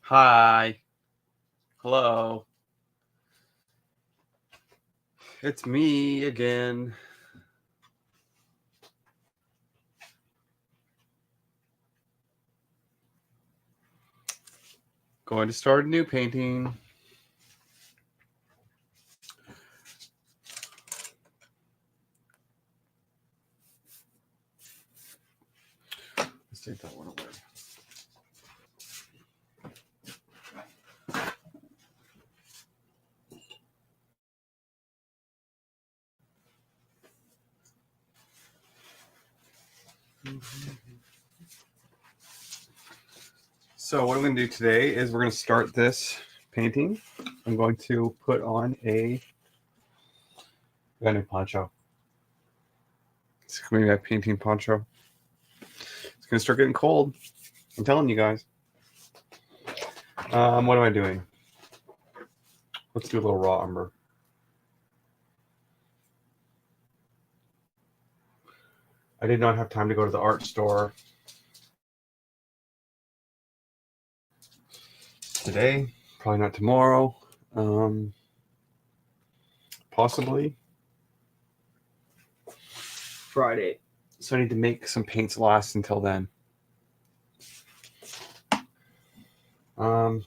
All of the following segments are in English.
Hi. Hello. It's me again. Going to start a new painting. Let's take that one away. So what I'm going to do today is we're going to start this painting. I'm going to put on a new poncho. It's going to be my painting poncho. It's going to start getting cold. I'm telling you guys. What am I doing? Let's do a little raw umber. I did not have time to go to the art store today. Probably not tomorrow. Possibly Friday. So I need to make some paints last until then. But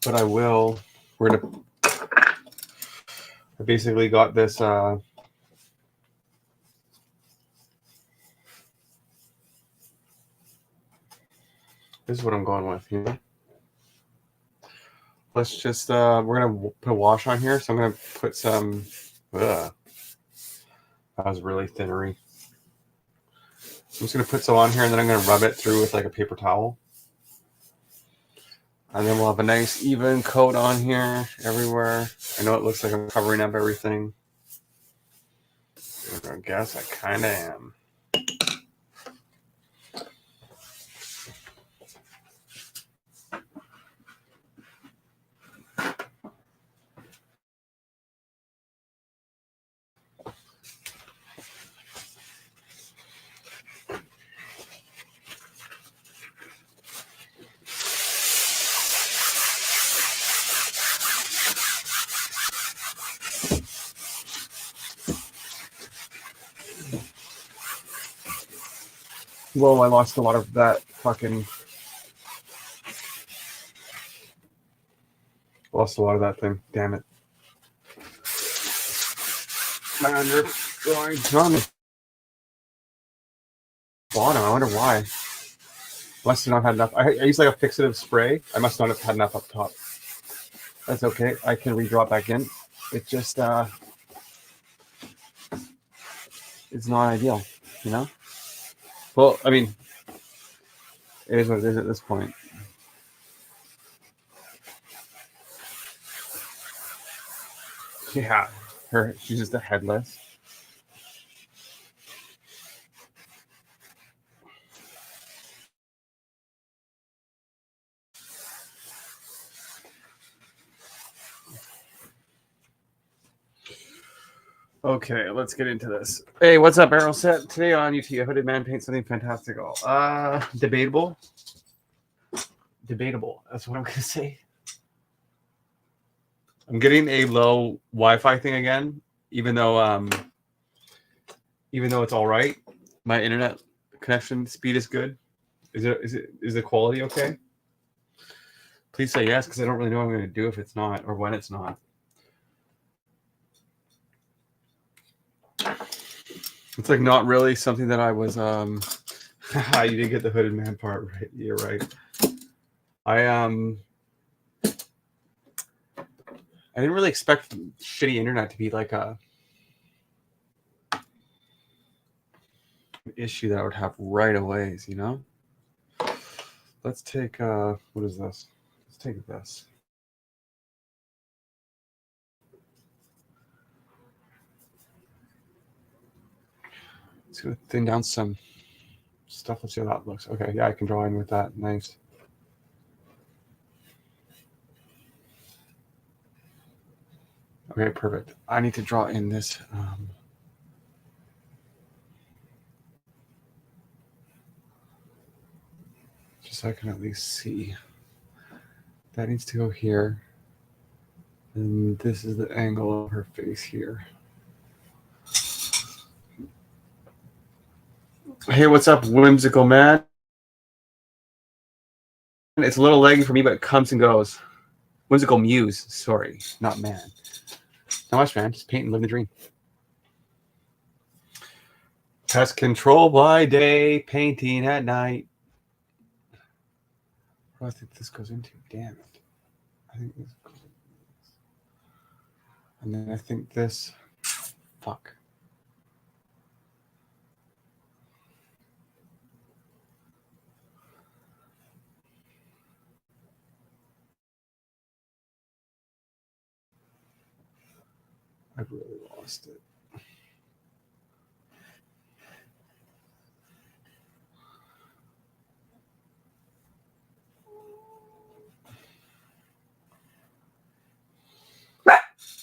I will. I basically got this. This is what I'm going with. You know. Let's just. We're gonna put a wash on here, so I'm gonna put some. That was really thinnery. I'm just gonna put some on here, and then I'm gonna rub it through with like a paper towel, and then we'll have a nice even coat on here everywhere. I know it looks like I'm covering up everything. I guess I kind of am. Whoa, I lost a lot of that fucking. Lost a lot of that thing. Damn it. My under going on the bottom. I wonder why. Must have not had enough. I used like a fixative spray. I must not have had enough up top. That's okay. I can redraw it back in. It just it's not ideal, you know? Well, I mean, it is what it is at this point. Yeah. She's just a headless. Okay, let's get into this. Hey, what's up, Arrow Set? Today on YouTube, Hooded Man paints something fantastical. Debatable. Debatable. That's what I'm gonna say. I'm getting a low Wi-Fi thing again, even though it's all right. My internet connection speed is good. Is the quality okay? Please say yes, because I don't really know what I'm going to do if it's not or when it's not. It's like not really something that I was. You did get the Hooded Man part right. You're right. I didn't really expect shitty internet to be like an issue that I would have right away. You know. Let's take what is this? Let's take this. Let's go thin down some stuff. Let's see how that looks. Okay, yeah, I can draw in with that. Nice. Okay, perfect. I need to draw in this. so I can at least see. That needs to go here. And this is the angle of her face here. Hey, what's up, whimsical man? It's a little leggy for me, but it comes and goes. Whimsical muse, sorry, not man. Not much, man. Just paint and live the dream. Pest control by day, painting at night. What do I think this goes into? Damn it. I think this goes into this. And then I think this. Fuck. I've really lost it.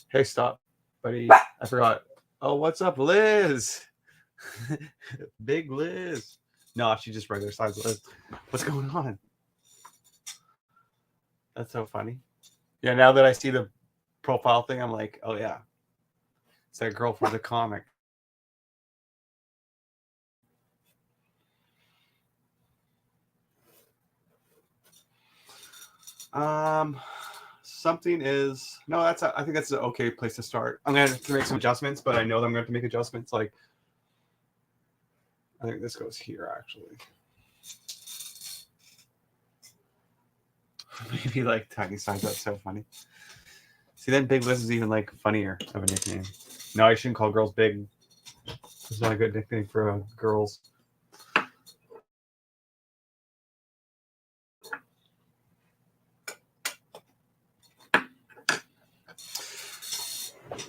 Hey, stop, buddy. I forgot. Oh, what's up, Liz? Big Liz. No, she just regular size Liz. What's going on? That's so funny. Yeah, now that I see the profile thing, I'm like, oh yeah. It's that girl from the comic. Something is no. I think that's an okay place to start. I'm gonna have to make some adjustments, but I know that I'm gonna have to make adjustments. Like, I think this goes here actually. Maybe like tiny size. That's so funny. See, then Big Liz is even like funnier of a nickname. No, I shouldn't call girls big. It's not a good nickname for girls.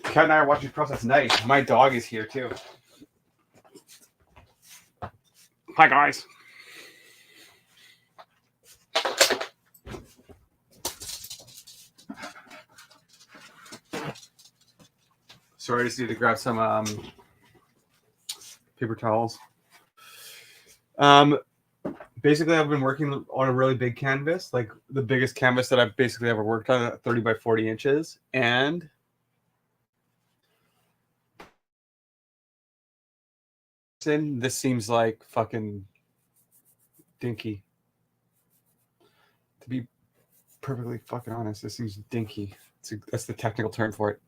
Kat and I are watching process. Nice. My dog is here too. Hi guys. Sorry, I just need to grab some paper towels. Basically, I've been working on a really big canvas, like the biggest canvas that I've basically ever worked on, 30 by 40 inches. And this seems like fucking dinky. To be perfectly fucking honest, this seems dinky. That's the technical term for it.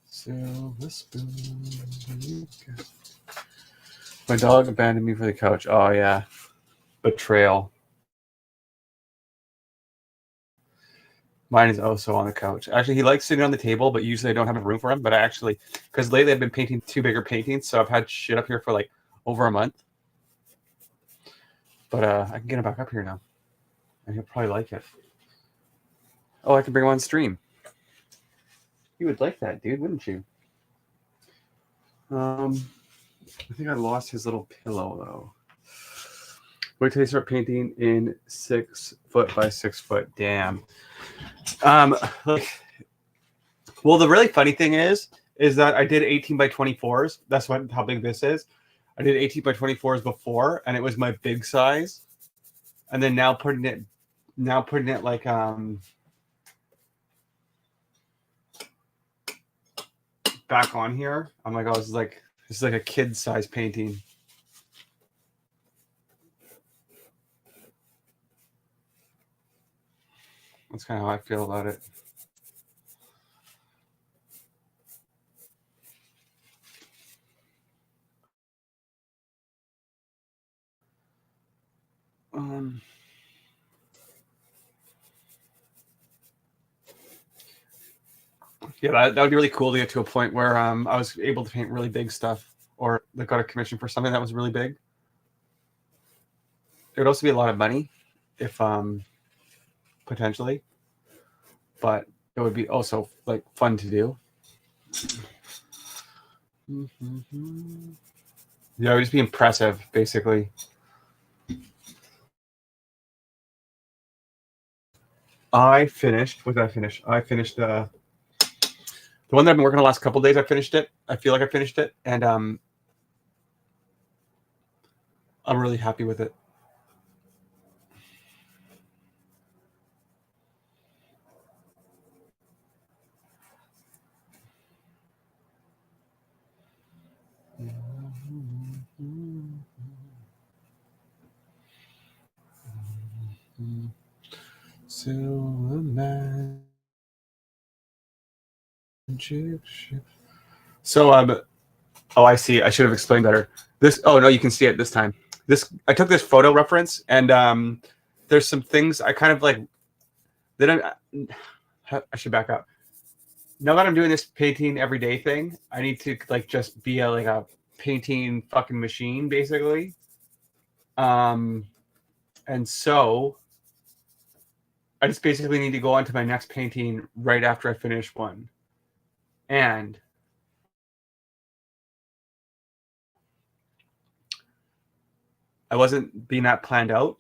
Silver spoon. My dog abandoned me for the couch. Oh yeah, betrayal. Mine is also on the couch. Actually, he likes sitting on the table, but usually I don't have enough room for him. But I actually, because lately I've been painting two bigger paintings, so I've had shit up here for like over a month. But I can get him back up here now, and he'll probably like it. Oh, I can bring him on stream. You would like that, dude, wouldn't you? I think I lost his little pillow though. Wait till they start painting in 6 foot by 6 foot. Damn. Like, well, the really funny thing is that I did 18 by 24s. That's how big this is. I did 18 by 24s before, and it was my big size. And then now putting it like back on here. I'm like, oh, this is like a kid size painting. That's kind of how I feel about it. Yeah, that would be really cool to get to a point where I was able to paint really big stuff, or they got a commission for something that was really big. It would also be a lot of money, if potentially, but it would be also like fun to do. Yeah, it would just be impressive, basically. I finished. What did I finish? I finished the one that I've been working on the last couple of days. I finished it. I feel like I finished it, and I'm really happy with it. So oh, I see. I should have explained better. This. Oh no, you can see it this time. This. I took this photo reference, and there's some things I kind of like. Then I should back up. Now that I'm doing this painting everyday thing, I need to like just be a painting fucking machine, basically. And so I just basically need to go on to my next painting right after I finish one. And I wasn't being that planned out.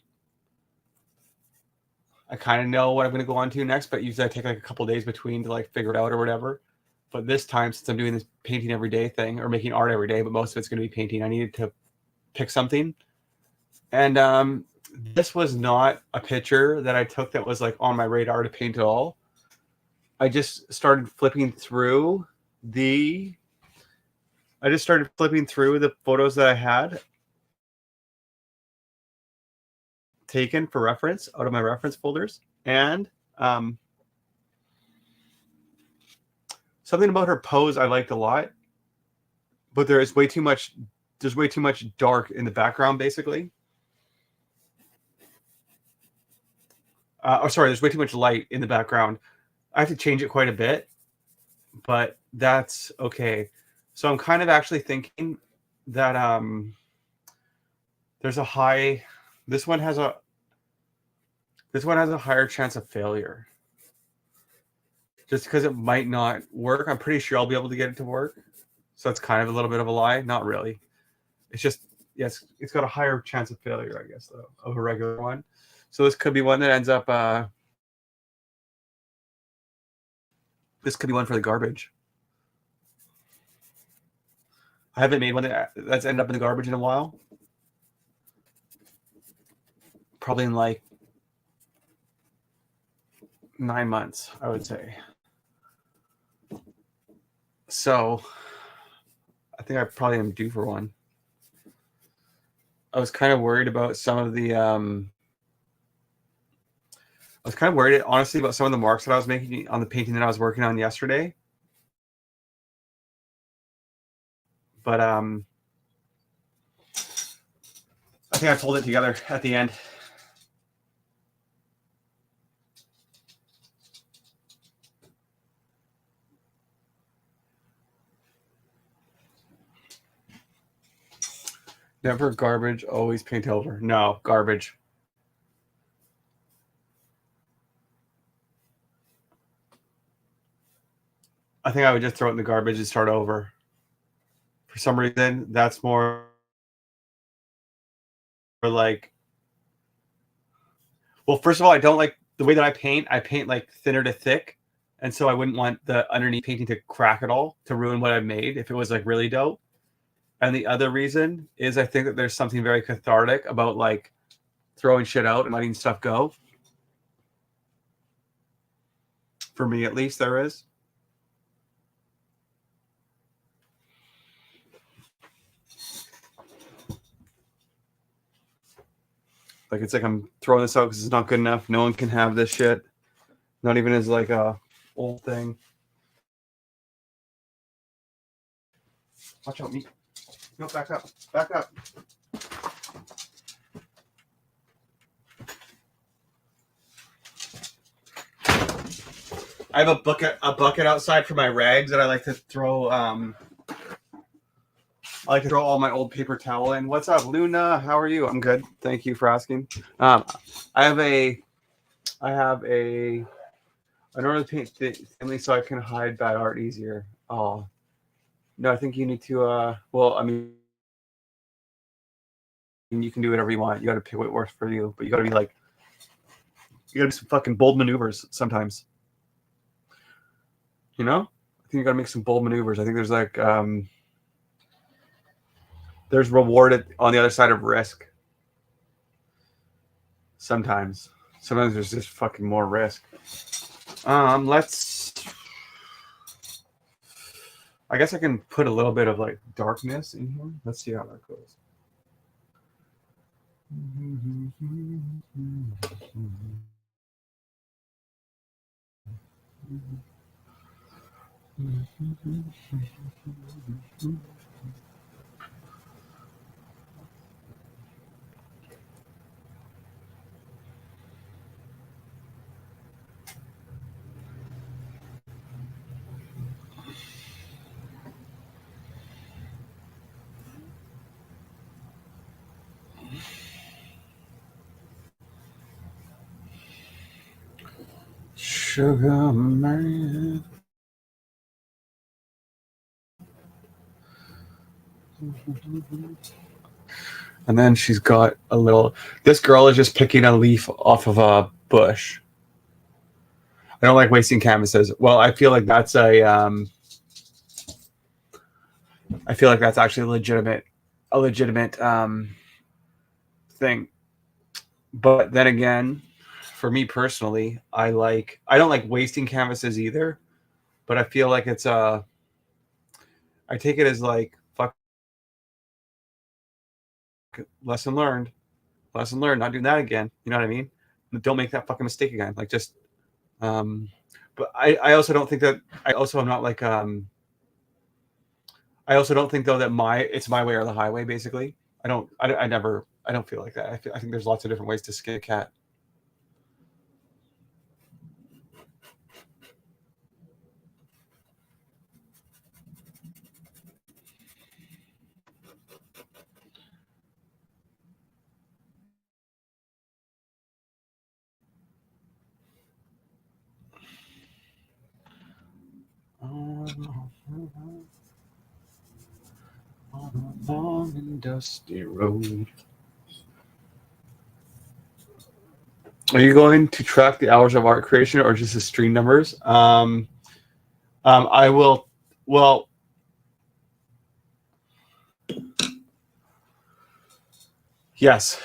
I kind of know what I'm going to go on to next, but usually I take like a couple days between to like figure it out or whatever. But this time, since I'm doing this painting every day thing or making art every day, but most of it's going to be painting, I needed to pick something. And this was not a picture that I took that was like on my radar to paint at all. I just started flipping through the photos that I had taken for reference out of my reference folders, and something about her pose I liked a lot, but there's way too much dark in the background, basically. There's way too much light in the background. I have to change it quite a bit, but that's okay. So I'm kind of actually thinking that there's a high this one has a higher chance of failure. Just because it might not work, I'm pretty sure I'll be able to get it to work. So it's kind of a little bit of a lie. Not really. It's just, yes, it's got a higher chance of failure, I guess, though, of a regular one. So this could be one that ends up, this could be one for the garbage. I haven't made one that's ended up in the garbage in a while. Probably in like 9 months, I would say. So I think I probably am due for one. I was kind of worried about some of the I was kind of worried, honestly, about some of the marks that I was making on the painting that I was working on yesterday. But I think I pulled it together at the end. Never garbage, always paint over. No, garbage. I think I would just throw it in the garbage and start over. For some reason, that's more like, well, first of all, I don't like the way that I paint. I paint like thinner to thick. And so I wouldn't want the underneath painting to crack at all, to ruin what I've made if it was like really dope. And the other reason is I think that there's something very cathartic about like throwing shit out and letting stuff go. For me, at least, there is. Like, it's like I'm throwing this out because it's not good enough. No one can have this shit. Not even as like a old thing. Watch out, me. No, back up. Back up. I have a bucket outside for my rags that I like to throw. I like to throw all my old paper towel in. What's up, Luna? How are you? I'm good. Thank you for asking. I have a. I don't really paint thinly so I can hide bad art easier. Oh, no, I think you need to. Well, I mean, you can do whatever you want. You got to pick what works for you, but you got to be like You gotta do some fucking bold maneuvers sometimes. You know? I think you gotta make some bold maneuvers. I think there's like there's reward on the other side of risk. Sometimes there's just fucking more risk. Let's. I guess I can put a little bit of like darkness in here. Let's see how that goes. Sugar man. And then she's got a little. This girl is just picking a leaf off of a bush. I don't like wasting canvases. Well, I feel like that's a. I feel like that's actually a legitimate thing. But then again, for me personally, I don't like wasting canvases either. But I feel like it's I take it as like fuck. Lesson learned. Lesson learned. Not doing that again. You know what I mean? Don't make that fucking mistake again. Like just. But I also don't think that. I also am not like. I also don't think though that it's my way or the highway. Basically, I don't feel like that. I think there's lots of different ways to skin a cat. On a long and dusty road. Are you going to track the hours of art creation or just the stream numbers? I will. Well, yes,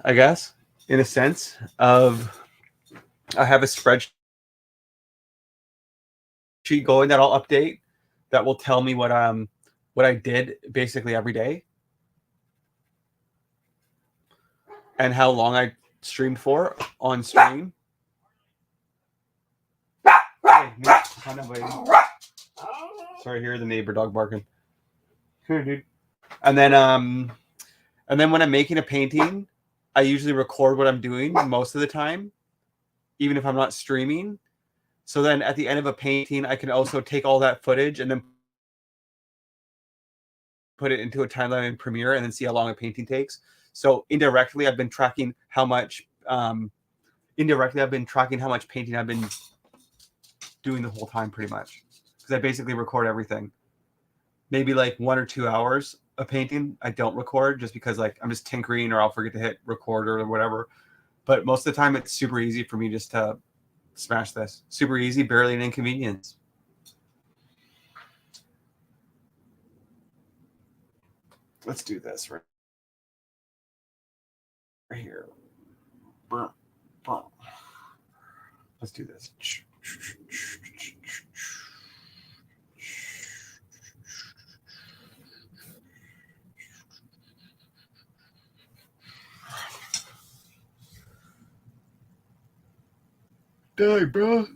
I guess in a sense of I have a spreadsheet going that I'll update that will tell me what I did basically every day and how long I streamed for on stream. Hey, sorry, hear the neighbor dog barking. Here, dude. And then when I'm making a painting, I usually record what I'm doing most of the time, even if I'm not streaming. So then at the end of a painting, I can also take all that footage and then put it into a timeline in Premiere and then see how long a painting takes. So indirectly, I've been tracking how much painting I've been doing the whole time pretty much. Because I basically record everything. Maybe like 1 or 2 hours of painting I don't record just because like I'm just tinkering or I'll forget to hit record or whatever. But most of the time it's super easy for me just to smash this. Super easy, barely an inconvenience. Let's do this right here. Let's do this. Die, bro.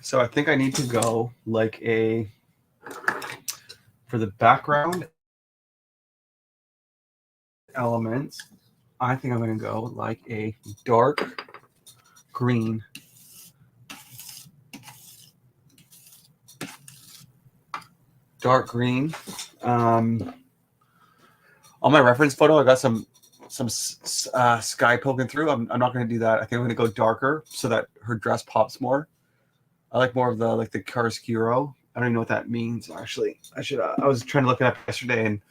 So I think I need to go like for the background elements, I think I'm going to go like a dark green. Dark green. On my reference photo, I got some sky poking through. I'm not going to do that. I think I'm going to go darker so that her dress pops more. I like more of the chiaroscuro. I don't even know what that means actually. I was trying to look it up yesterday and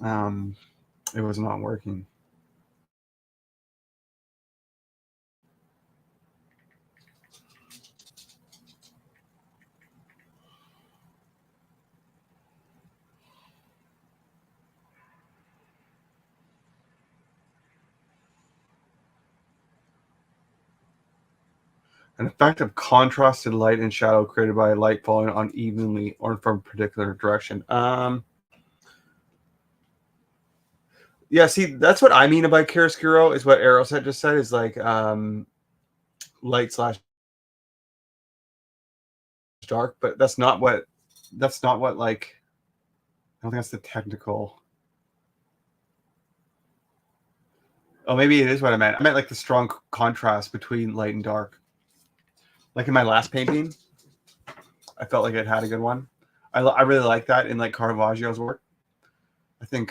it was not working. An effect of contrasted light and shadow created by light falling unevenly or from a particular direction. Yeah, see, that's what I mean about chiaroscuro, is what Aeroset just said, is like light slash dark, but that's not what like, I don't think that's the technical. Oh, maybe it is what I meant. I meant like the strong contrast between light and dark. Like in my last painting, I felt like it had a good one. I really like that in like Caravaggio's work. I think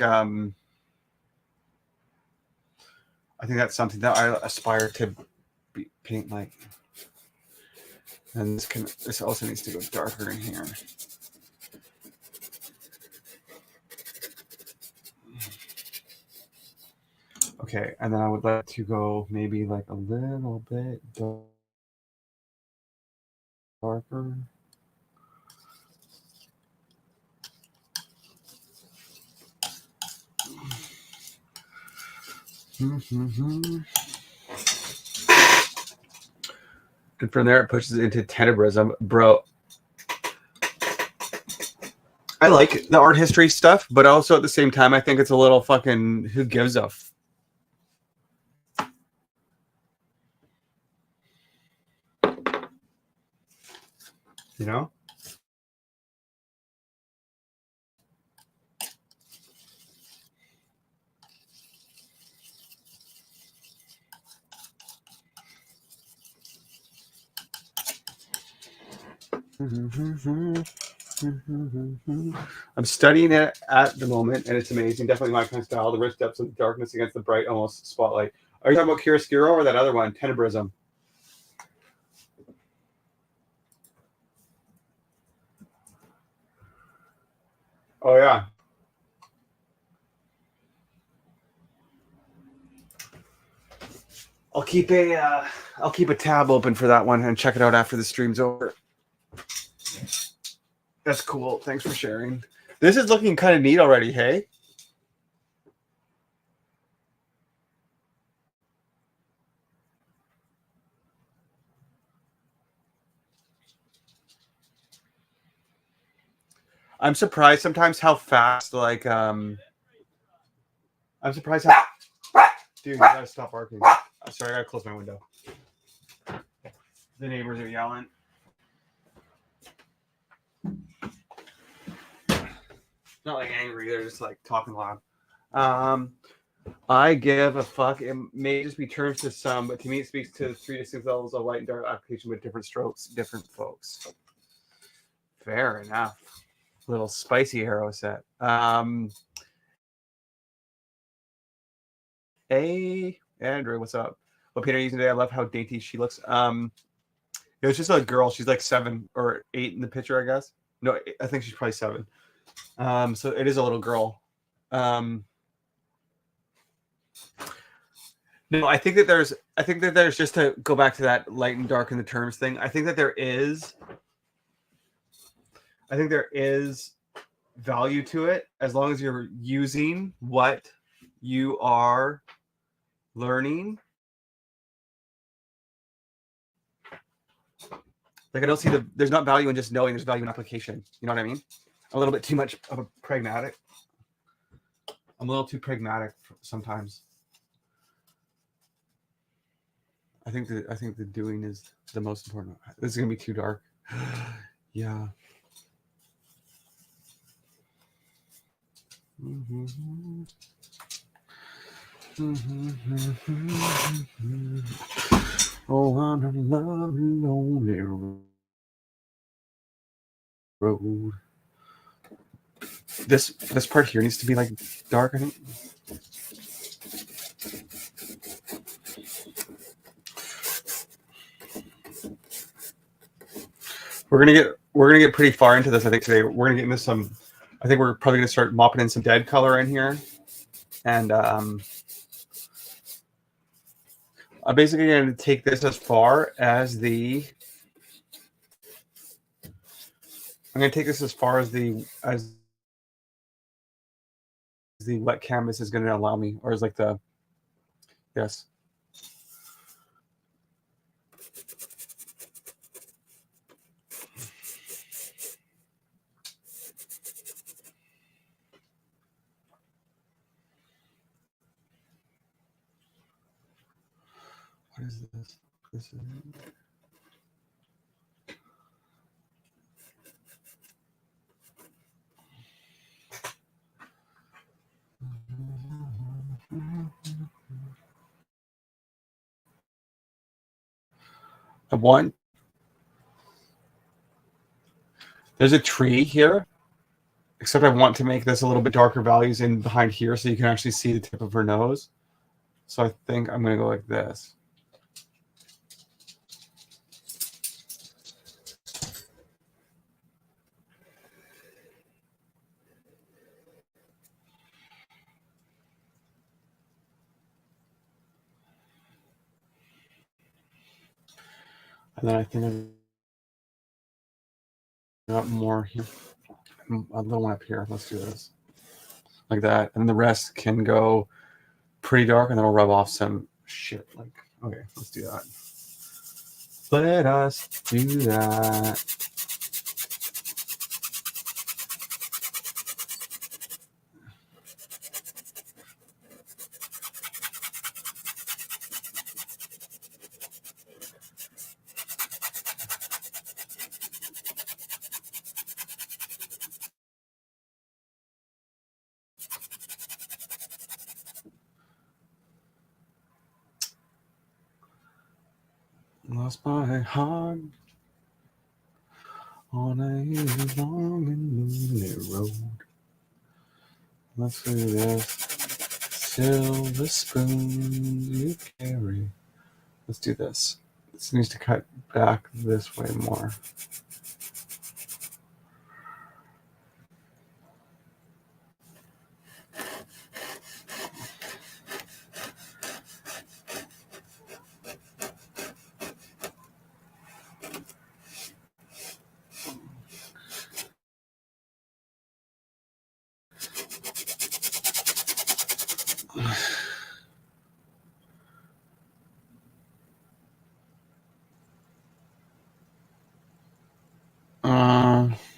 that's something that I aspire to paint like. And this also needs to go darker in here. Okay, and then I would like to go maybe like a little bit darker. And from there, it pushes it into tenebrism. Bro, I like the art history stuff, but also at the same time, I think it's a little fucking who gives a you know? I'm studying it at the moment, and it's amazing. Definitely my kind of style. The rich depths of darkness against the bright, almost spotlight. Are you talking about chiaroscuro or that other one, tenebrism? Oh yeah. I'll keep a tab open for that one and check it out after the stream's over. That's cool. Thanks for sharing. This is looking kind of neat already, hey? I'm surprised sometimes how fast, like, I'm surprised how... Dude, you gotta stop barking. Sorry, I gotta close my window. The neighbors are yelling. Not like angry, they're just like talking loud. I give a fuck. It may just be terms to some, but to me it speaks to 3 distinct levels of light and dark application with different strokes, different folks. Fair enough. Little spicy arrow set. Hey, Andrew, what's up? What paint are you using today? I love how dainty she looks. It was just a girl. She's like 7 or 8 in the picture, I guess. No, I think she's probably 7. So it is a little girl. No, I think that there's just to go back to that light and dark in the terms thing. I think there is value to it as long as you're using what you are learning. Like I don't see there's not value in just knowing, there's value in application. You know what I mean? A little bit too much of a pragmatic. I'm a little too pragmatic sometimes. I think the doing is the most important. This is gonna be too dark. Yeah. Oh, on a lonely road. This part here needs to be like dark, I think. We're gonna get pretty far into this, I think, today. We're gonna get into some I think we're probably going to start mopping in some dead color in here. And I'm basically going to take this as far as the... I'm going to take this as far as the wet canvas is going to allow me, or is like the... Yes. What is this? This is... I want... There's a tree here, except I want to make this a little bit darker values in behind here so you can actually see the tip of her nose. So I think I'm going to go like this. And then I think I've got more here. A little one up here. Let's do this. Like that. And the rest can go pretty dark, and then I'll rub off some shit. Like, okay, let's do that. Let us do that. Lost my heart on a long and lonely road. Let's do this. Silver spoon you carry. Let's do this. This needs to cut back this way more.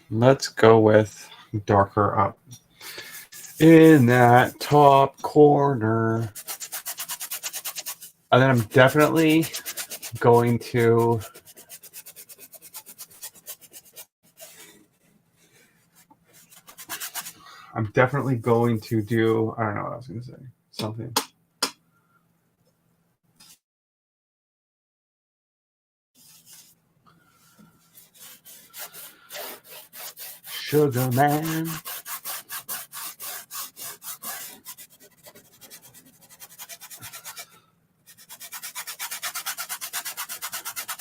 Let's go with darker up in that top corner. And then I'm definitely going to do, I don't know what I was going to say, something. Sugar Man.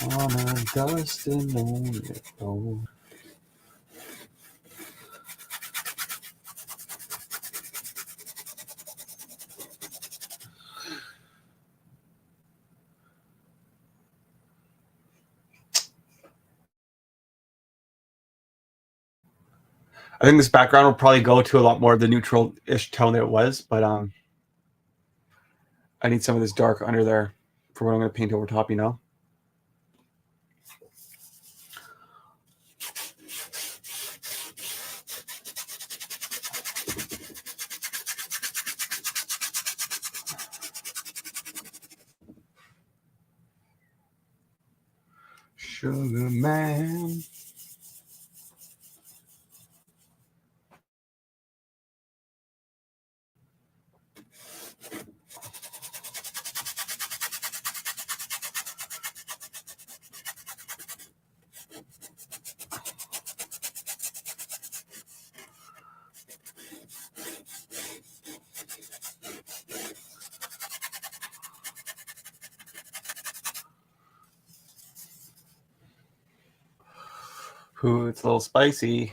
On a dusty lonely road. I think this background will probably go to a lot more of the neutral-ish tone that it was, but I need some of this dark under there for what I'm going to paint over top, you know? Sugar Man. Ooh, it's a little spicy.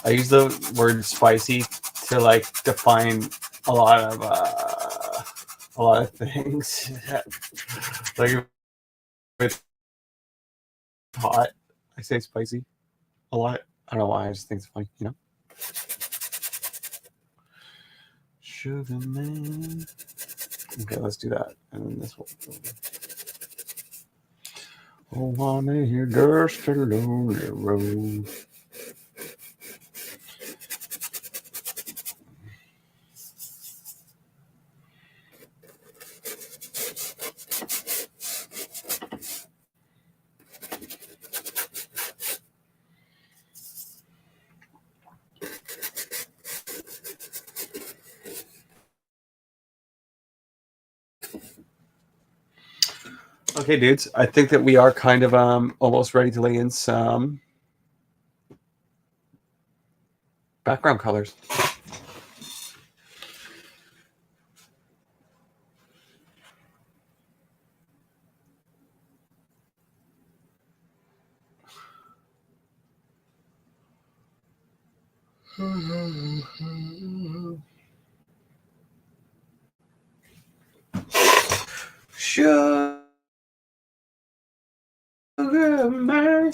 I use the word spicy to like define a lot of things. Like if it's hot, I say spicy a lot. I don't know why. I just think it's funny, you know. Sugar man. Okay, let's do that, and then this will. Oh, wanna hear just a lonely road. Okay, dudes, I think that we are kind of almost ready to lay in some background colors. Sugar man.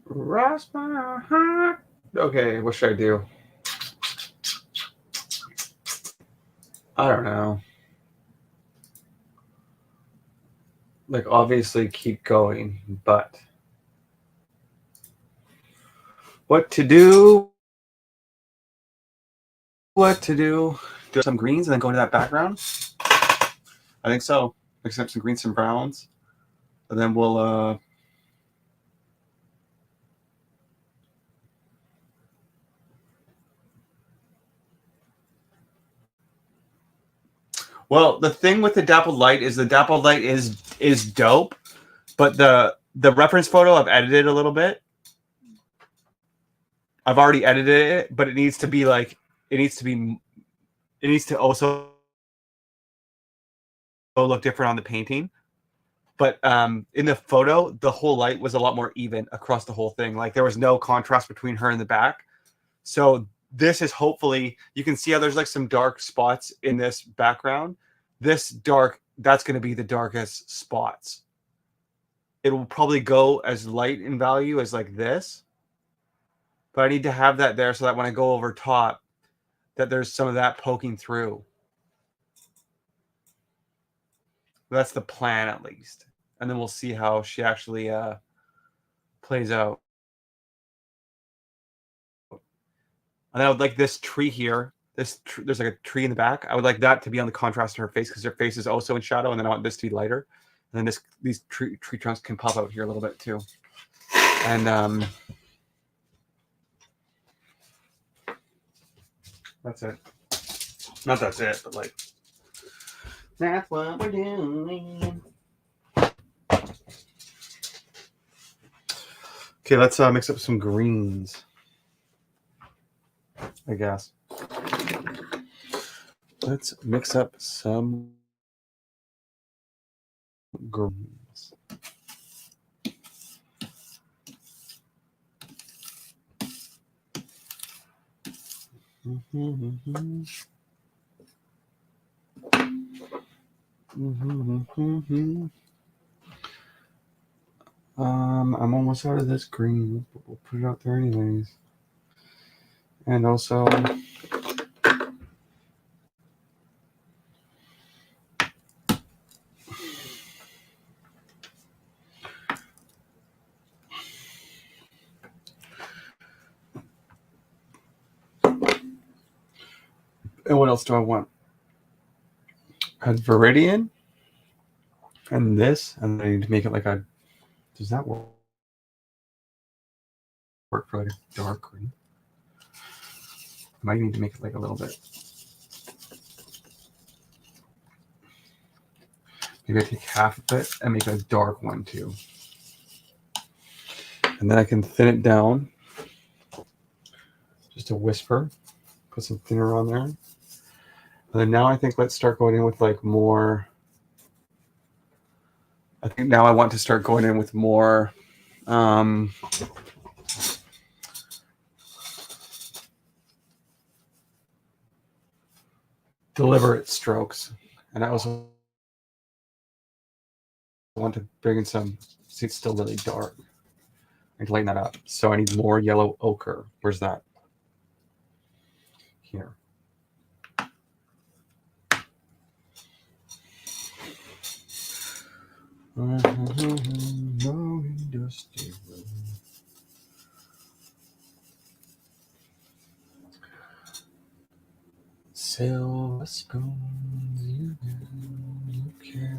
Rest my heart. Okay, what should I do? I don't know. Like, obviously, keep going, but what to do? What to do? Do some greens and then go into that background? I think so. Mix up some greens, some browns, and then we'll. Well, the thing with the dappled light is the dappled light is dope, but the reference photo I've edited a little bit. I've already edited it, but it needs to be like it needs to also look different on the painting. But in the photo, the whole light was a lot more even across the whole thing. Like there was no contrast between her and the back. So this is hopefully, you can see how there's like some dark spots in this background. This dark, that's going to be the darkest spots. It will probably go as light in value as like this. But I need to have that there so that when I go over top, that there's some of that poking through. That's the plan at least. And then we'll see how she actually plays out. And I would like this tree here. There's like a tree in the back. I would like that to be on the contrast to her face because her face is also in shadow. And then I want this to be lighter. And then these tree trunks can pop out here a little bit too. And that's it. Not that's it, but like that's what we're doing. Okay, let's mix up some greens, I guess. Let's mix up some greens. I'm almost out of this green, but we'll put it out there anyways. And also, and what else do I want? I had Viridian and this, and I need to make it like a. Does that work for like a dark green? I might need to make it like a little bit. Maybe I take half of it and make a dark one too. And then I can thin it down just a whisper. Put some thinner on there. And then now I think let's start going in with like more. I think now I want to start going in with more deliberate strokes. And I also want to bring in some, see, it's still really dark. I can lighten that up. So I need more yellow ochre. Where's that? Here. Silver spoons you carry.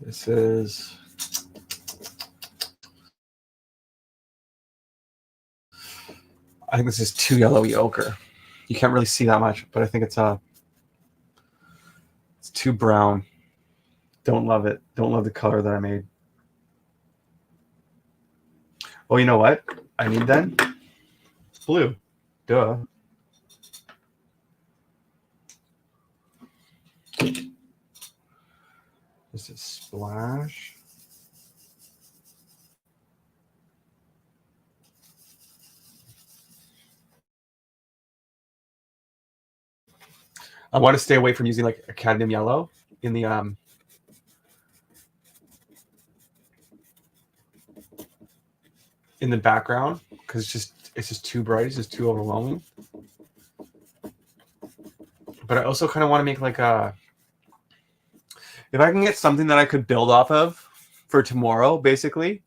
This is I think this is too yellowy ochre. You can't really see that much, but I think it's too brown. Don't love it. Don't love the color that I made. Oh, you know what I need then? Blue. Duh. Just a splash. I want to stay away from using like a cadmium yellow in the background because it's just too bright. It's just too overwhelming. But I also kind of want to make like a, if I can get something that I could build off of for tomorrow, basically,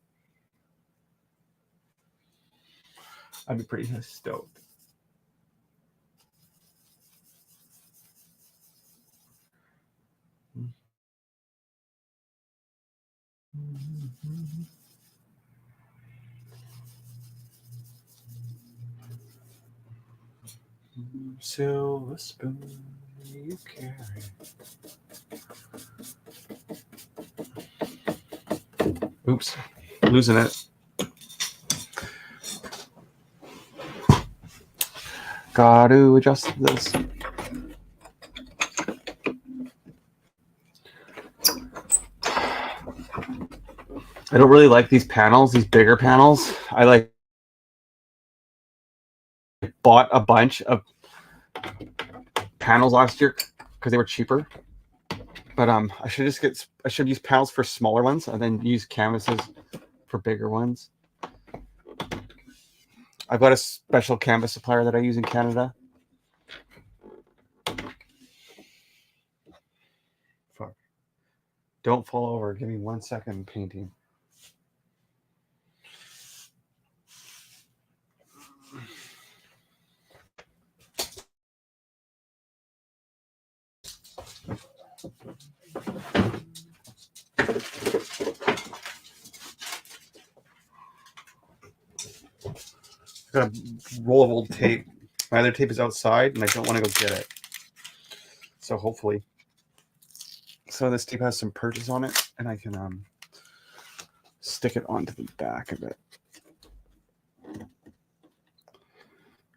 I'd be pretty stoked. Silver spoon you carry. Oops, losing it. Got to adjust this. I don't really like these panels, these bigger panels. I like bought a bunch of panels last year because they were cheaper. But I should use panels for smaller ones and then use canvases for bigger ones. I've got a special canvas supplier that I use in Canada. Fuck. Don't fall over. Give me 1 second painting. I got a roll of old tape. My other tape is outside and I don't want to go get it. So hopefully some of this tape has some purchase on it and I can stick it onto the back of it.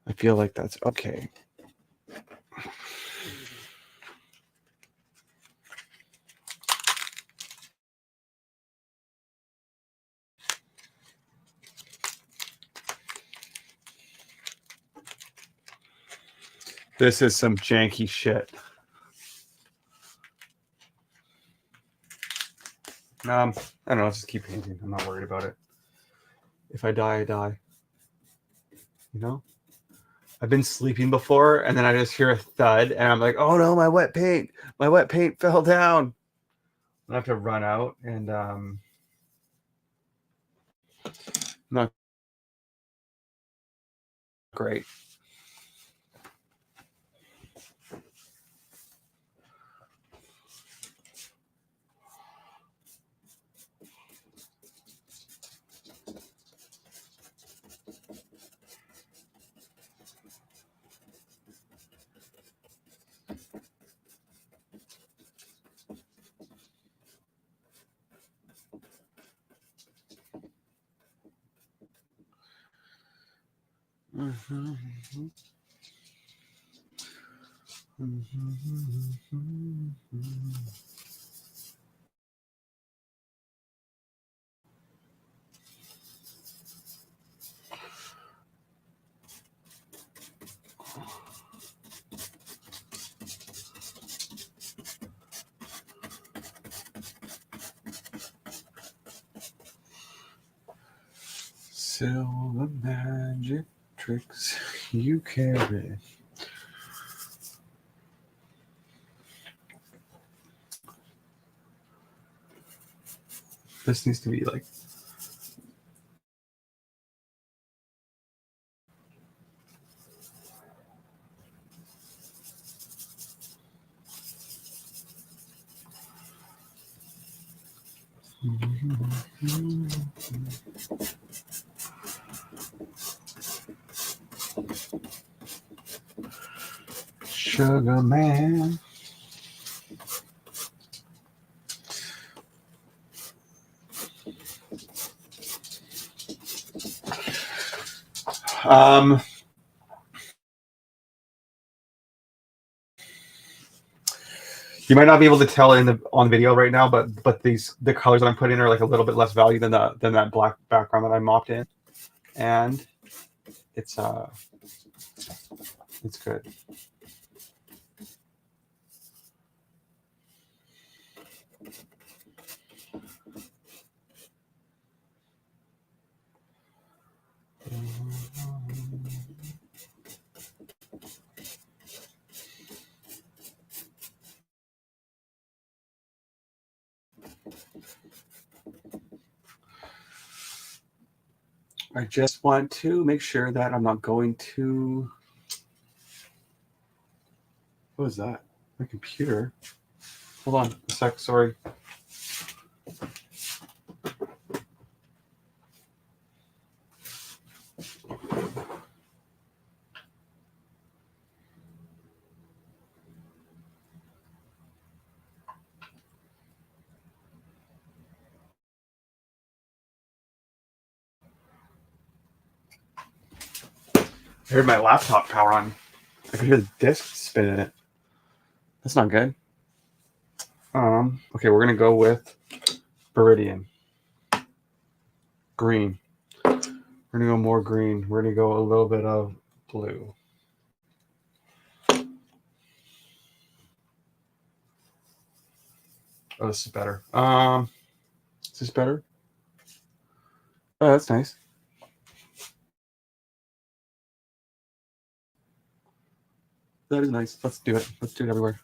I feel like that's okay. This is some janky shit. I don't know. Let's just keep painting. I'm not worried about it. If I die, I die. You know? I've been sleeping before, and then I just hear a thud, and I'm like, oh no, my wet paint fell down. I have to run out, and not great. Silver magic tricks you carry. This needs to be like. Sugar man. You might not be able to tell on video right now, but the colors that I'm putting are like a little bit less value than that black background that I mopped in, and it's good. I just want to make sure that I'm not going to. What was that? My computer. Hold on a sec. Sorry. I heard my laptop power on. I could hear the disk spinning it. That's not good. Okay, we're gonna go with Viridian. Green. We're gonna go more green. We're gonna go a little bit of blue. Oh, this is better. Is this better? Oh, that's nice. That is nice. Let's do it. Let's do it everywhere.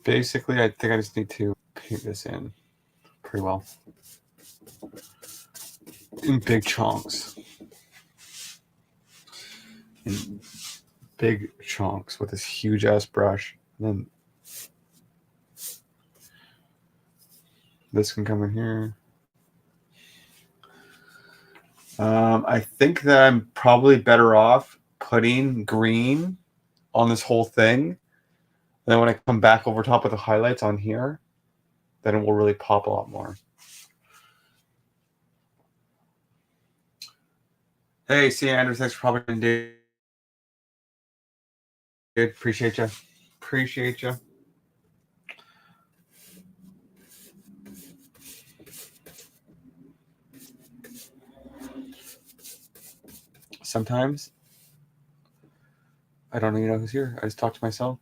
Basically, I think I just need to paint this in pretty well. In big chunks. In big chunks with this huge ass brush. And then this can come in here. I think that I'm probably better off putting green on this whole thing. And then when I come back over top with the highlights on here, then it will really pop a lot more. Hey, C. Andrews, thanks for popping in, dude. Appreciate you. Appreciate you. Sometimes I don't even know who's here. I just talk to myself.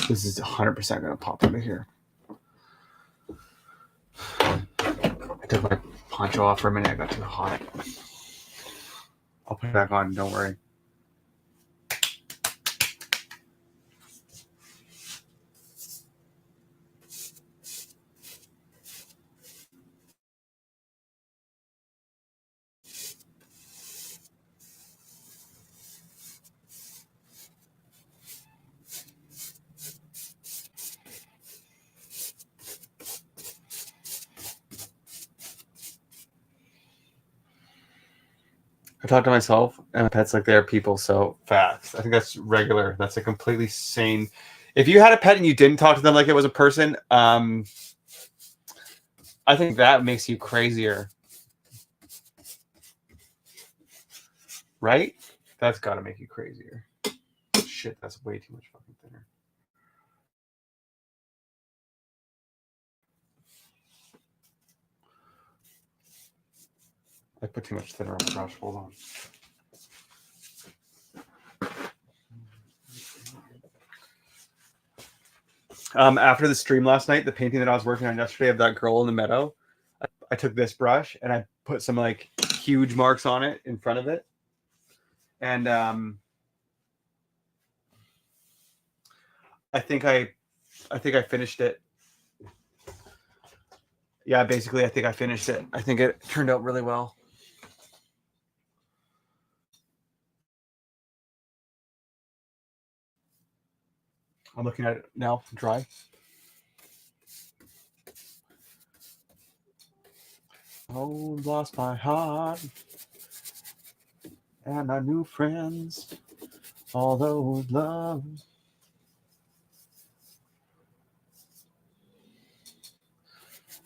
This is 100% going to pop out of here. I took my poncho off for a minute. I got too hot. I'll put it back on. Don't worry. I talk to myself and my pets like they're people, so facts. I think that's regular. That's a completely sane. If you had a pet and you didn't talk to them like it was a person, I think that makes you crazier. Right? That's got to make you crazier. Shit, that's way too much fucking thinner. I put too much thinner on my brush. Hold on. After the stream last night, the painting that I was working on yesterday of that girl in the meadow, I took this brush and I put some like huge marks on it in front of it. And I think I finished it. Yeah, basically I think I finished it. I think it turned out really well. I'm looking at it now, dry. Oh, lost my heart and my new friends, all those love.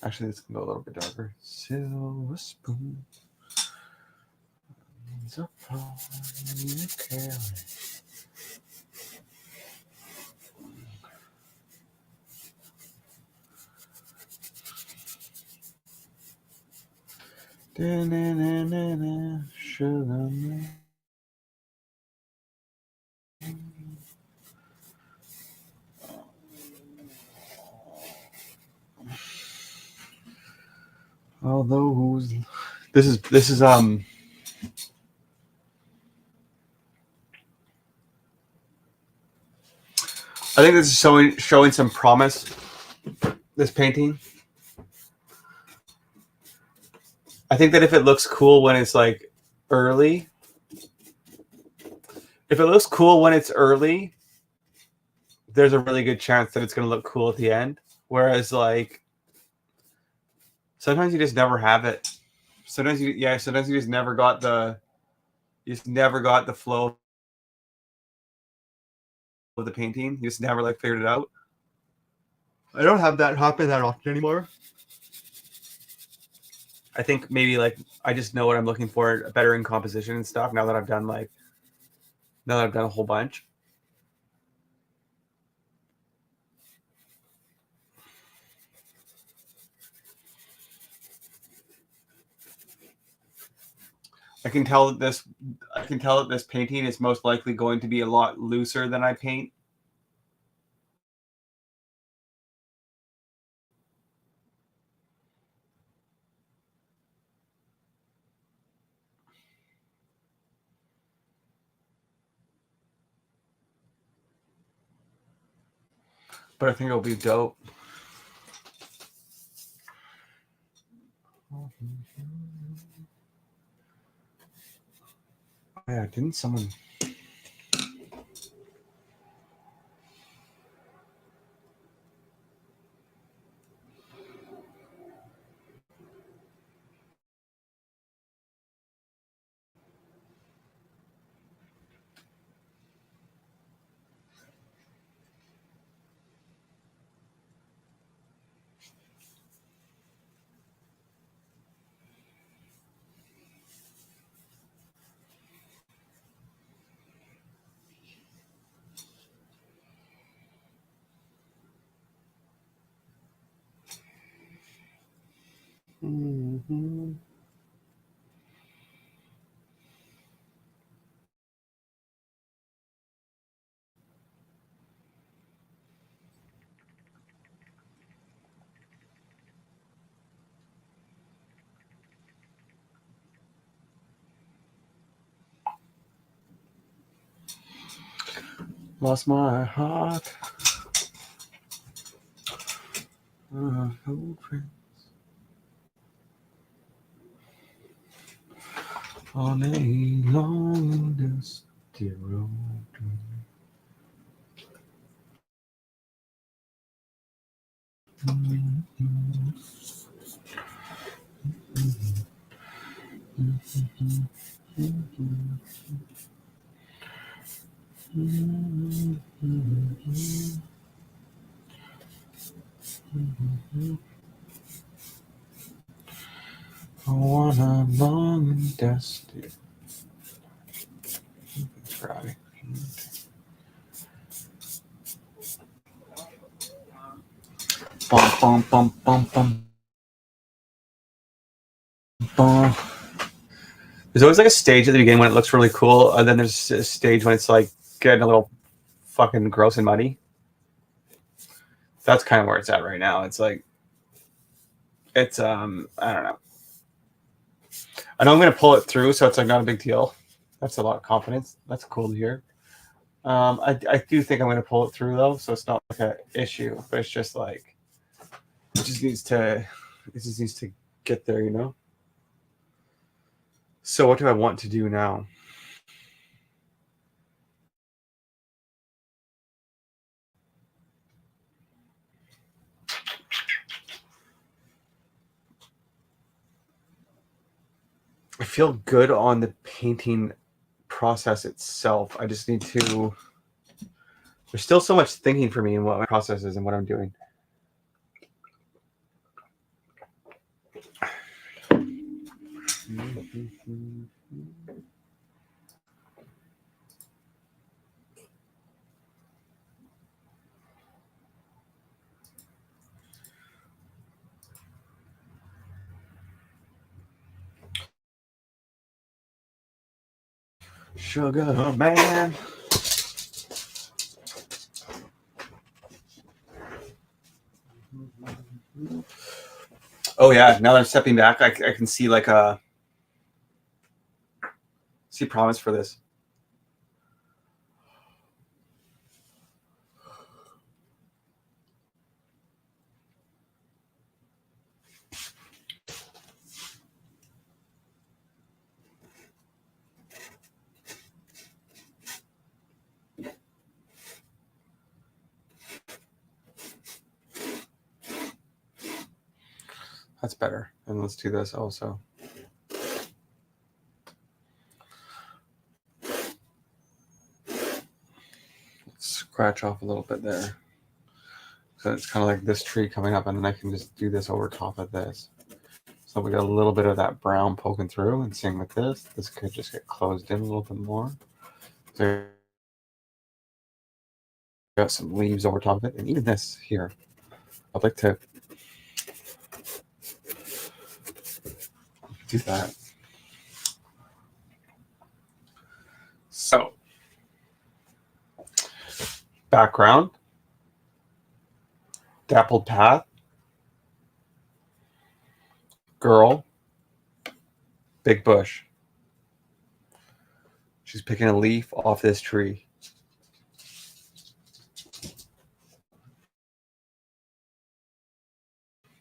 Actually, this can go a little bit darker. Silver spoon. Although this is I think this is showing some promise. This painting. I think that if it looks cool when it's like early, there's a really good chance that it's going to look cool at the end. Whereas like sometimes you just never have it. Sometimes you just never got the flow of the painting. You just never like figured it out. I don't have that happen that often anymore. I think maybe like I just know what I'm looking for better in composition and stuff now that I've done a whole bunch. I can tell that this painting is most likely going to be a lot looser than I paint. But I think it'll be dope. Oh yeah, didn't someone... Mm-hmm. Lost my heart. Old friends on a long dusty road. On a long and dusty Friday. Bum, bum, bum, bum, bum. Bum. There's always like a stage at the beginning when it looks really cool, and then there's a stage when it's like getting a little fucking gross and muddy. That's kind of where it's at right now. It's like, it's I don't know. I know I'm gonna pull it through, so it's like not a big deal. That's a lot of confidence. That's cool to hear. I do think I'm gonna pull it through though, so it's not like an issue, but it's just like it just needs to get there, you know. So what do I want to do now? I feel good on the painting process itself. I just need to. There's still so much thinking for me in what my process is and what I'm doing. Sugar man. Oh yeah, now that I'm stepping back, I can see like a promise for this. That's better. And let's do this also. Scratch off a little bit there. So it's kind of like this tree coming up, and then I can just do this over top of this. So we got a little bit of that brown poking through, and same with this. This could just get closed in a little bit more. So got some leaves over top of it, and even this here. I'd like to do that. So, background, dappled path, girl, big bush. She's picking a leaf off this tree.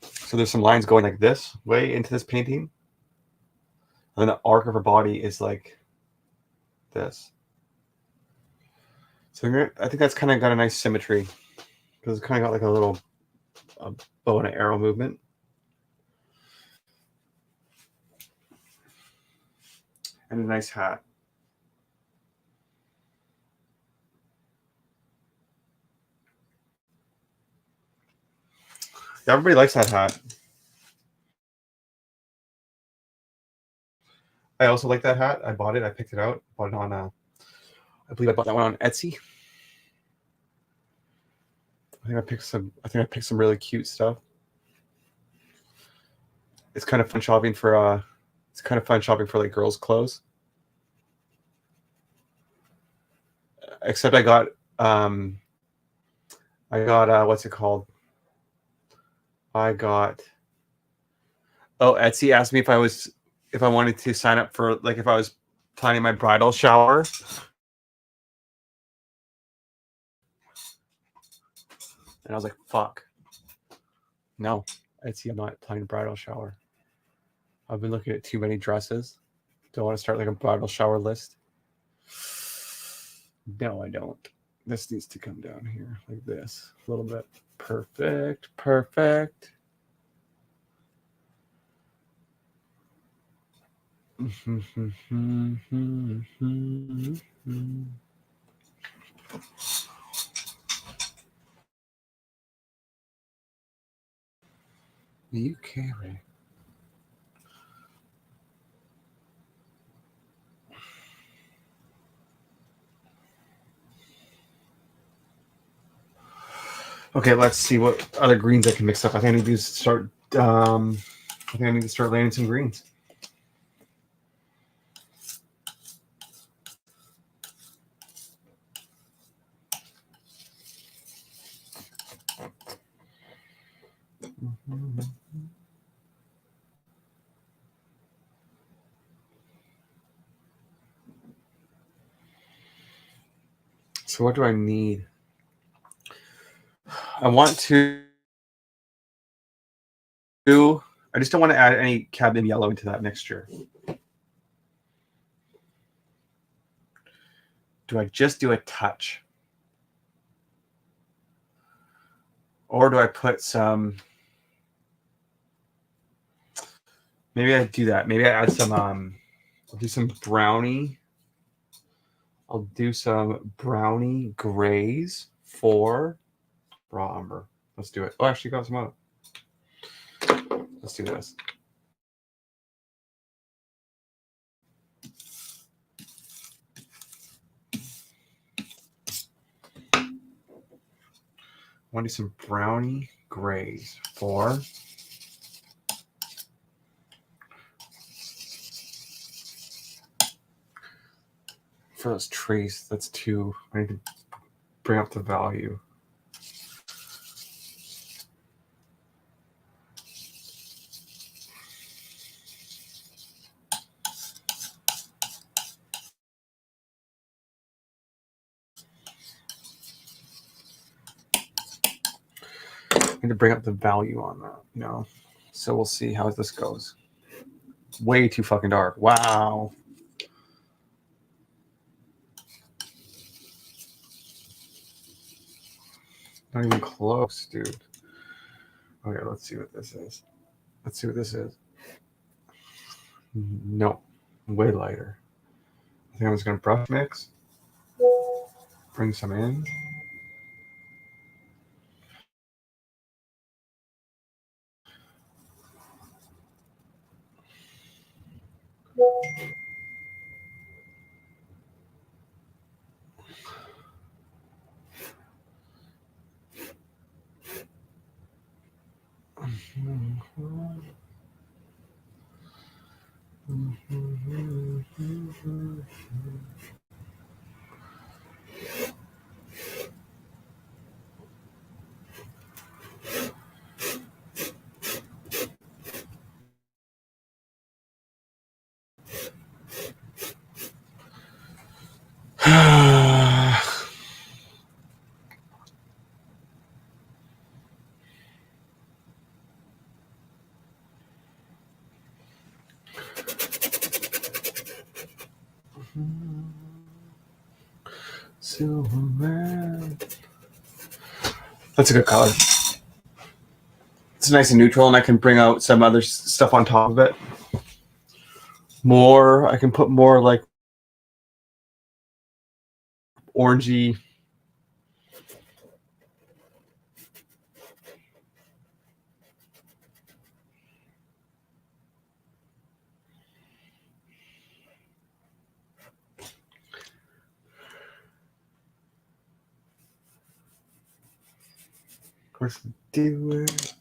So there's some lines going like this way into this painting. And then the arc of her body is like this. So I think that's kind of got a nice symmetry because it's kind of got like a little bow and an arrow movement. And a nice hat. Yeah, everybody likes that hat. I also like that hat. I bought it. I picked it out. Bought it on I believe I bought that one on Etsy. I think I picked some really cute stuff. It's kind of fun shopping for like girls' clothes. Except I got what's it called? Etsy asked me if I wanted to sign up for like if I was planning my bridal shower. And I was like, fuck. No, Etsy, I'm not planning a bridal shower. I've been looking at too many dresses. Don't want to start like a bridal shower list. No, I don't. This needs to come down here like this. A little bit. Perfect. Perfect. You carry. Okay, let's see what other greens I can mix up. I think I need to start. Landing some greens. So what do I need? I want to. I just don't want to add any cadmium yellow into that mixture. Do I just do a touch? Or do I put some... Maybe I do that. Maybe I add some... I'll do some brownie. I'll do some brownie grays for raw umber. Let's do it. Oh, actually got some out. Let's do this. I want to do some brownie grays for those trees. That's too... I need to bring up the value. I need to bring up the value on that, you know. So we'll see how this goes. Way too fucking dark. Wow. Not even close, dude. Okay, let's see what this is. Let's see what this is. No, way lighter. I think I'm just gonna brush mix. Bring some in. Superman. That's a good color. It's nice and neutral, and I can bring out some other stuff on top of it. More, I can put more like orangey. Of course, do it.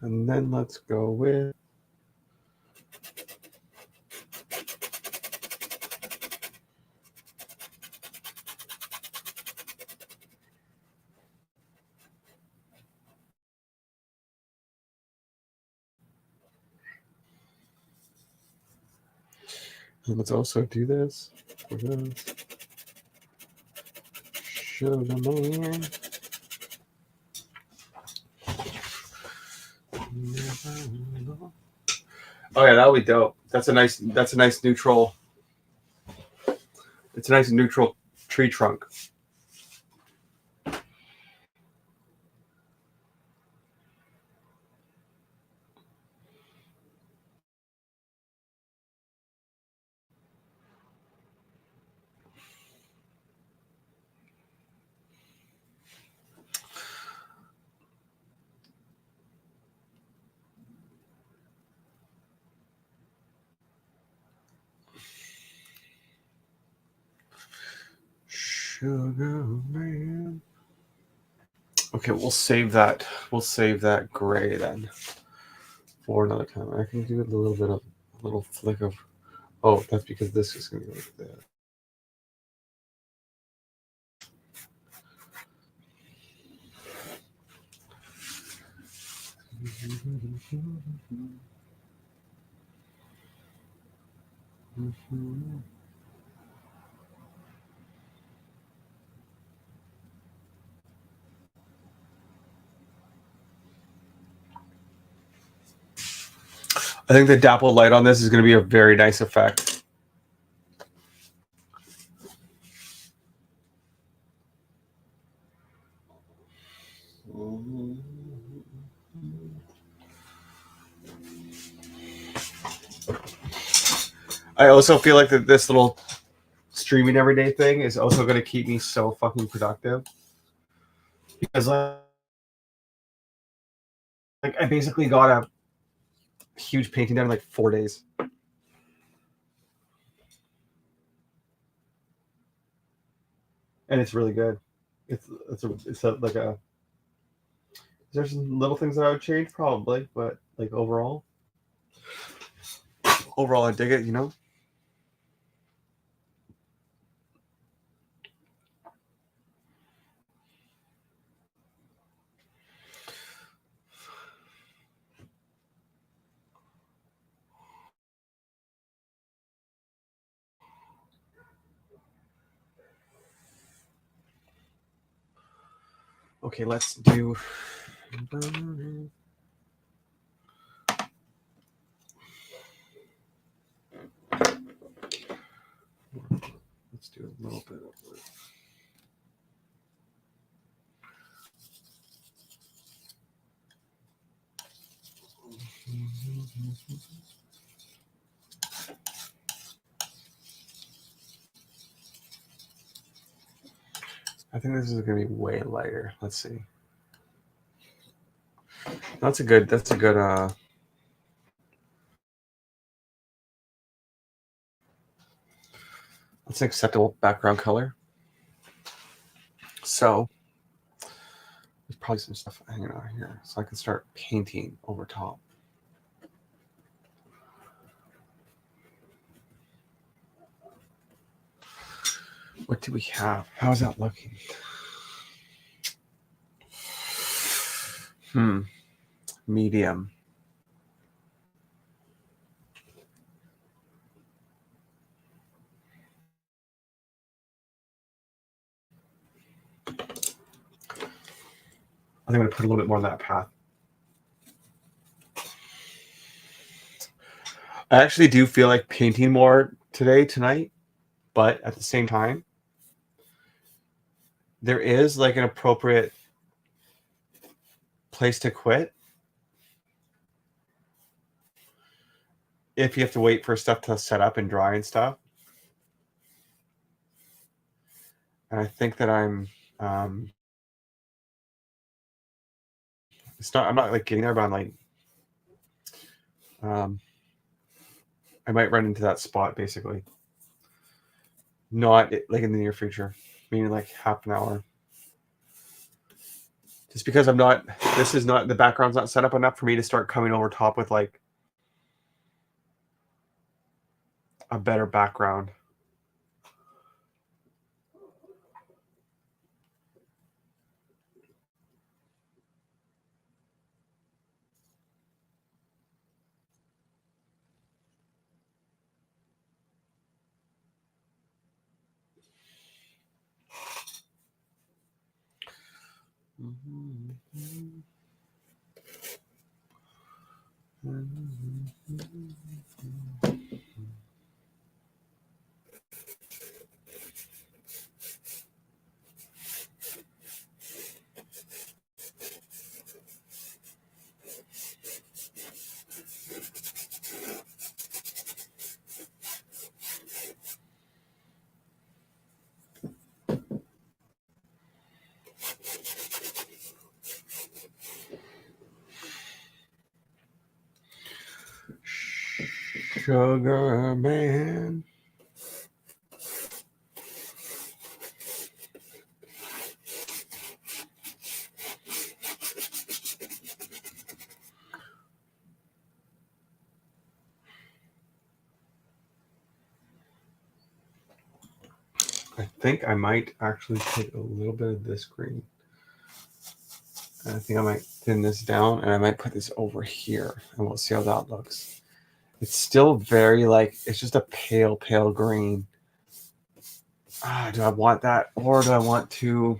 And then let's go with and let's also do this. Sugar man. Oh yeah, that'll be dope. That's a nice neutral. It's a nice neutral tree trunk. Sugar man. Okay, we'll save that. We'll save that gray then for another time. I can do a little flick of. Oh, that's because this is going to go like that. I think the dapple light on this is going to be a very nice effect. I also feel like that this little streaming everyday thing is also going to keep me so fucking productive because like I basically got a huge painting done in like 4 days. And it's really good. It's like a. There's some little things that I would change probably, but like overall I dig it. You know. Okay, let's do. Let's do a little bit of it. I think this is going to be way lighter. Let's see. That's a good. That's an acceptable background color. So there's probably some stuff hanging out here, so I can start painting over top. What do we have? How's that looking? Medium. I think I'm going to put a little bit more on that path. I actually do feel like painting more tonight, but at the same time, there is like an appropriate place to quit if you have to wait for stuff to set up and dry and stuff. And I think that I'm I'm not like getting there, but I'm like I might run into that spot basically. Not like in the near future, meaning like half an hour. Just because the background's not set up enough for me to start coming over top with like a better background. Sugar man. I think I might actually take a little bit of this green. And I think I might thin this down, and I might put this over here, and we'll see how that looks. It's still very like, it's just a pale, pale green. Do I want that, or do I want to?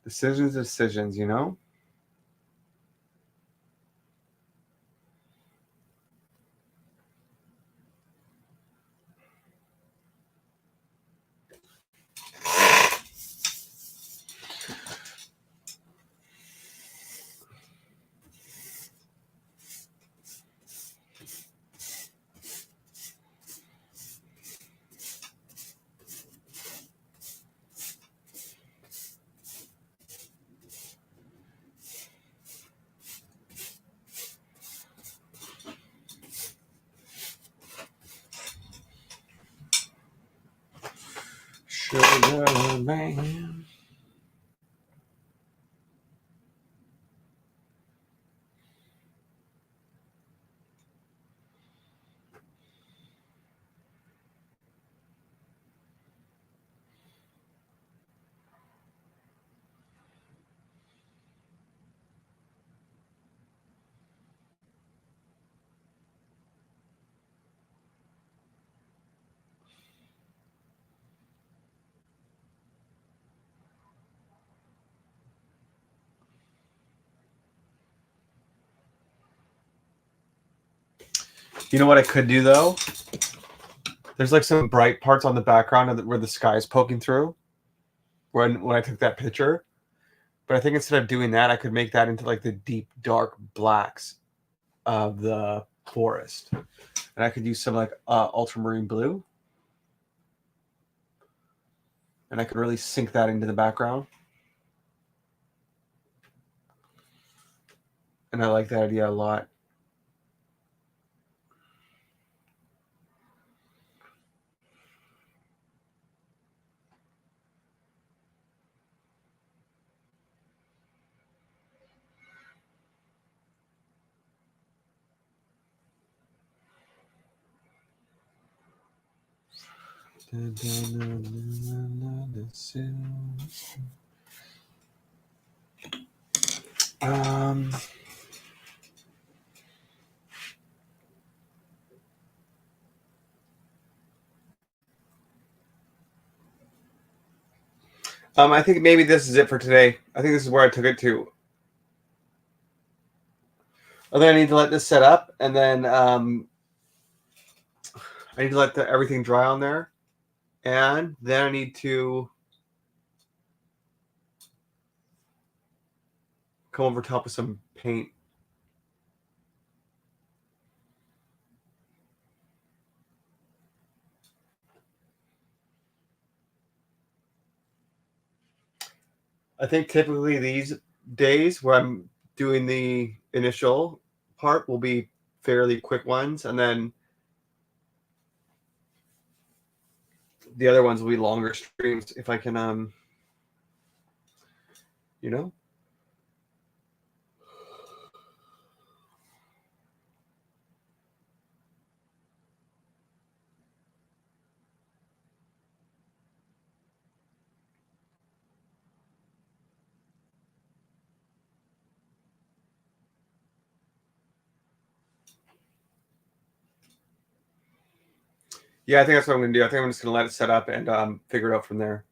Decisions, you know? Sugar man. You know what I could do though? There's like some bright parts on the background where the sky is poking through when I took that picture. But I think instead of doing that, I could make that into like the deep dark blacks of the forest. And I could use some like ultramarine blue. And I could really sink that into the background. And I like that idea a lot. I think maybe this is it for today. I think this is where I took it to. And then I need to let this set up, and then I need to let everything dry on there, and then I need to come over top with some paint. I think typically these days where I'm doing the initial part will be fairly quick ones, and then the other ones will be longer streams if I can, you know. Yeah, I think that's what I'm going to do. I think I'm just going to let it set up and figure it out from there.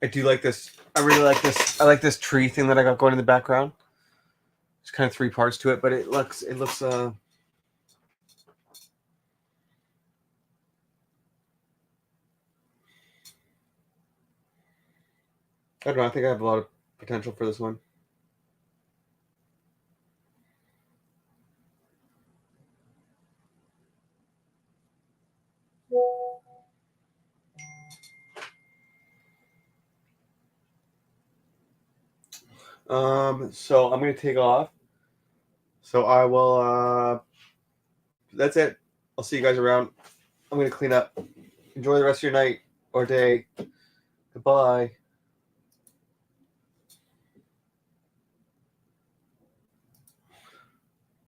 I do like this. I really like this. I like this tree thing that I got going in the background. There's kind of three parts to it, but it looks I don't know. I think I have a lot of potential for this one. So I'm going to take off. So I will, that's it. I'll see you guys around. I'm going to clean up. Enjoy the rest of your night or day. Goodbye.